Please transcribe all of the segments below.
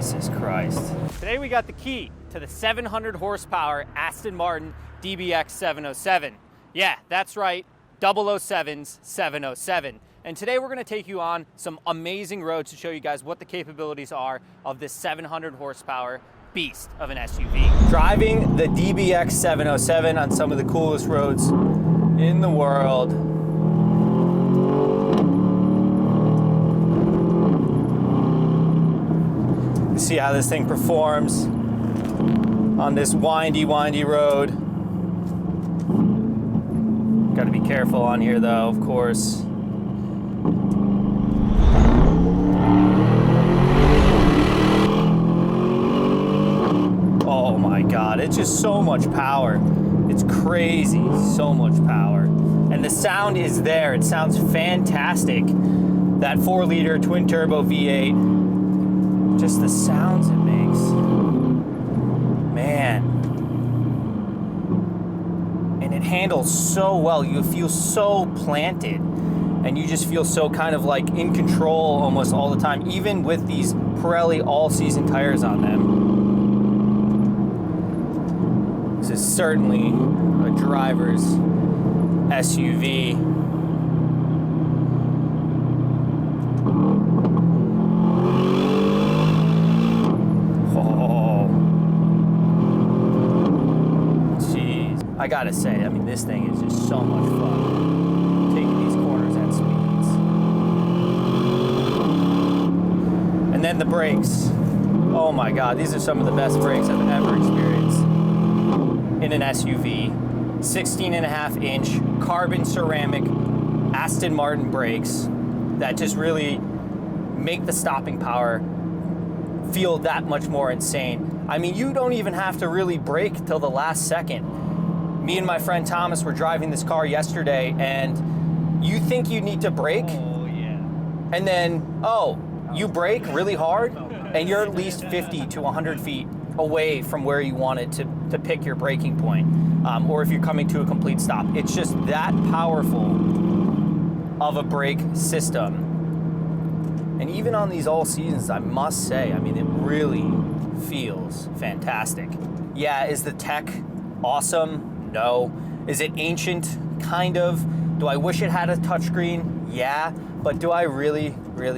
Jesus Christ. Today we got the key to the 700 horsepower Aston Martin DBX 707. Yeah, that's right, 007's 707. And today we're gonna take you on some amazing roads to show you guys what the capabilities are of this 700 horsepower beast of an SUV. Driving the DBX 707 on some of the coolest roads in the world. You see how this thing performs on this windy road. Got to be careful on here though, of course. Oh my God, it's just so much power. It's crazy, so much power. And the sound is there, it sounds fantastic. That 4-liter twin turbo V8, just the sounds it makes, man. And it handles so well, you feel so planted. And you just feel so kind of like in control almost all the time, even with these Pirelli all-season tires on them. This is certainly a driver's SUV. Oh, jeez. I gotta say, I mean, this thing is just so much fun. Taking these corners at speeds. And then the brakes. Oh my God, these are some of the best brakes I've ever experienced in an SUV. 16.5-inch carbon ceramic Aston Martin brakes that just really make the stopping power feel that much more insane. I mean, you don't even have to really brake till the last second. Me and my friend Thomas were driving this car yesterday, and you think you need to brake, and then, you brake really hard, and you're at least 50 to 100 feet away from where you wanted to pick your braking point, or if you're coming to a complete stop. It's just that powerful of a brake system. And even on these all seasons, I must say, I mean, it really feels fantastic. Yeah, is the tech awesome? No. Is it ancient? Kind of. Do I wish it had a touchscreen? Yeah. But do I really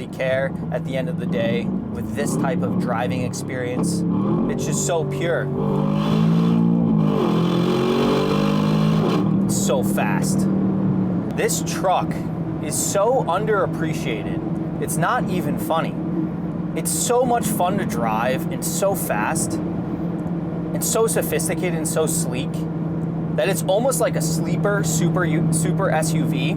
care at the end of the day with this type of driving experience? It's just so pure. It's so fast. This truck is so underappreciated. It's not even funny. It's so much fun to drive and so fast and so sophisticated and so sleek that it's almost like a sleeper super SUV.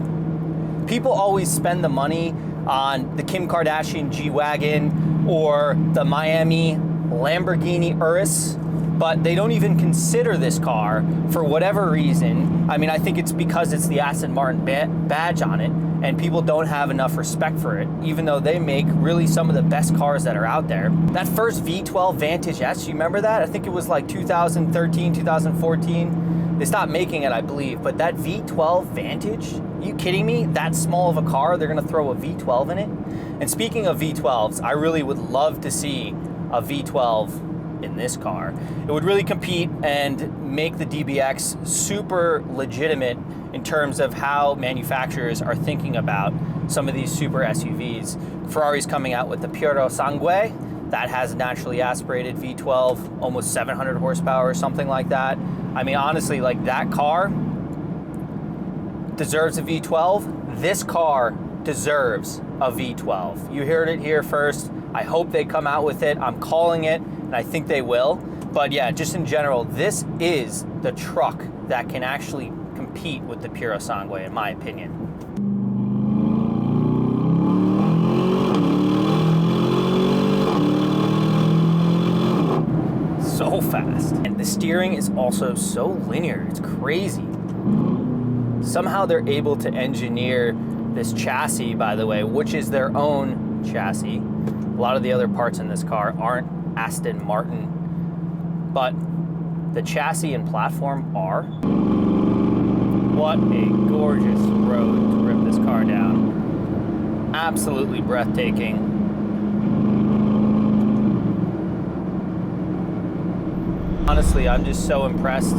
People always spend the money on the Kim Kardashian G-Wagon or the Miami Lamborghini Urus, but they don't even consider this car for whatever reason. I mean, I think it's because it's the Aston Martin badge on it, and people don't have enough respect for it, even though they make really some of the best cars that are out there. That first V12 Vantage S, you remember that? I think it was like 2013, 2014. They stopped making it, I believe, but that V12 Vantage, are you kidding me? That small of a car, they're gonna throw a V12 in it? And speaking of V12s, I really would love to see a V12 in this car. It would really compete and make the DBX super legitimate in terms of how manufacturers are thinking about some of these super SUVs. Ferrari's coming out with the Puro Sangue that has a naturally aspirated V12, almost 700 horsepower or something like that. I mean, honestly, like, that car deserves a V12. This car deserves a V12. You heard it here first. I hope they come out with it. I'm calling it, and I think they will. But yeah, just in general, this is the truck that can actually compete with the Puro Sangue, in my opinion. So fast. And the steering is also so linear. It's crazy. Somehow they're able to engineer this chassis, by the way, which is their own chassis. A lot of the other parts in this car aren't Aston Martin, but the chassis and platform are. What a gorgeous road to rip this car down. Absolutely breathtaking. Honestly, I'm just so impressed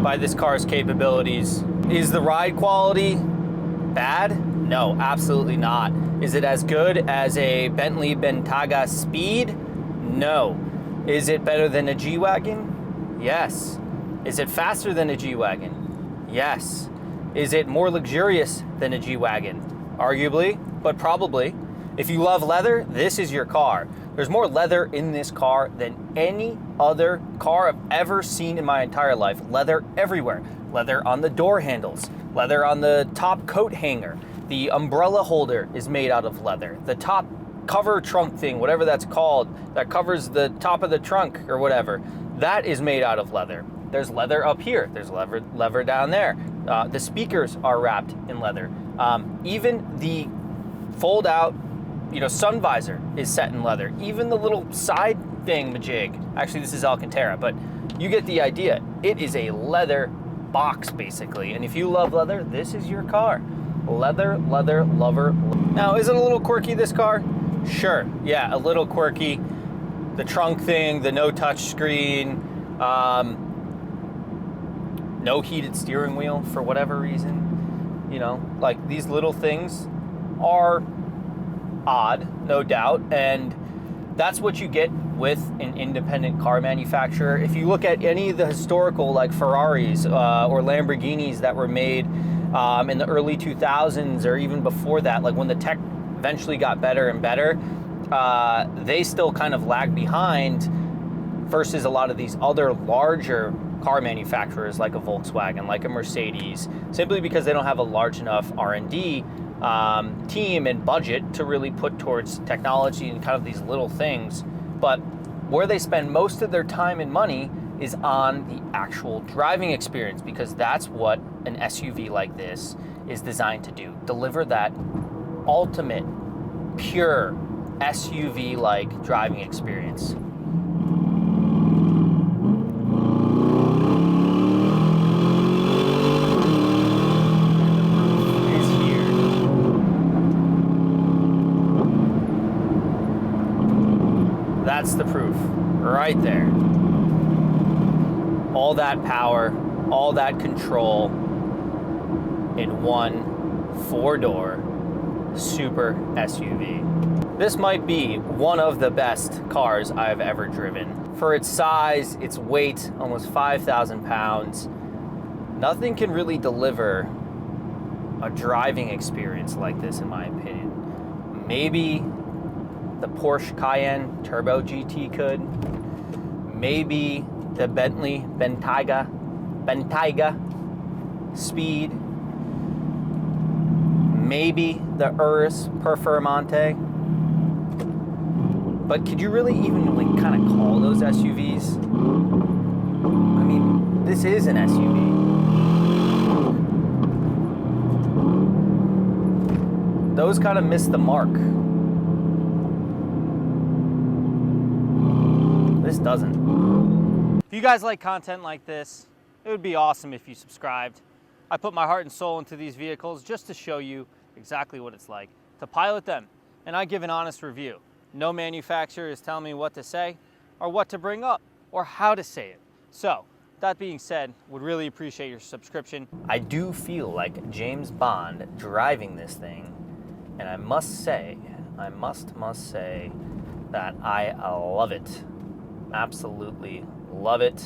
by this car's capabilities. Is the ride quality bad? No, absolutely not. Is it as good as a Bentley Bentayga Speed? No. Is it better than a G-Wagon? Yes. Is it faster than a G-Wagon? Yes. Is it more luxurious than a G-Wagon? Arguably, but probably. If you love leather, this is your car. There's more leather in this car than any other car I've ever seen in my entire life. Leather everywhere. Leather on the door handles, leather on the top coat hanger. The umbrella holder is made out of leather. The top cover trunk thing, whatever that's called, that covers the top of the trunk or whatever, that is made out of leather. There's leather up here. There's leather down there. The speakers are wrapped in leather. Even the fold out, sun visor is set in leather. Even the little side thing majig. Actually, this is Alcantara, but you get the idea. It is a leather box, basically. And if you love leather, this is your car. Leather lover. Now, is it a little quirky, this car? Sure. Yeah, a little quirky. The trunk thing, the no touch screen, no heated steering wheel for whatever reason. Like these little things are odd, no doubt, and that's what you get with an independent car manufacturer. If you look at any of the historical, like Ferraris or Lamborghinis that were made in the early 2000s or even before that, like when the tech eventually got better and better, they still kind of lag behind versus a lot of these other larger car manufacturers like a Volkswagen, like a Mercedes, simply because they don't have a large enough R&D team and budget to really put towards technology and kind of these little things. But where they spend most of their time and money is on the actual driving experience, because that's what an SUV like this is designed to do. Deliver that ultimate, pure SUV-like driving experience. That's the proof right there. All that power, all that control in one four-door super SUV. This might be one of the best cars I've ever driven. For its size, its weight, almost 5,000 pounds, nothing can really deliver a driving experience like this, in my opinion. Maybe the Porsche Cayenne Turbo GT could. Maybe the Bentley Bentayga Speed. Maybe the Urus Performante. But could you really even kind of call those SUVs? I mean, this is an SUV. Those kind of miss the mark. This doesn't. If you guys like content like this, it would be awesome if you subscribed. I put my heart and soul into these vehicles just to show you exactly what it's like to pilot them, and I give an honest review. No manufacturer is telling me what to say or what to bring up or how to say it. So, that being said, would really appreciate your subscription. I do feel like James Bond driving this thing, and I must say that I love it. Absolutely love it.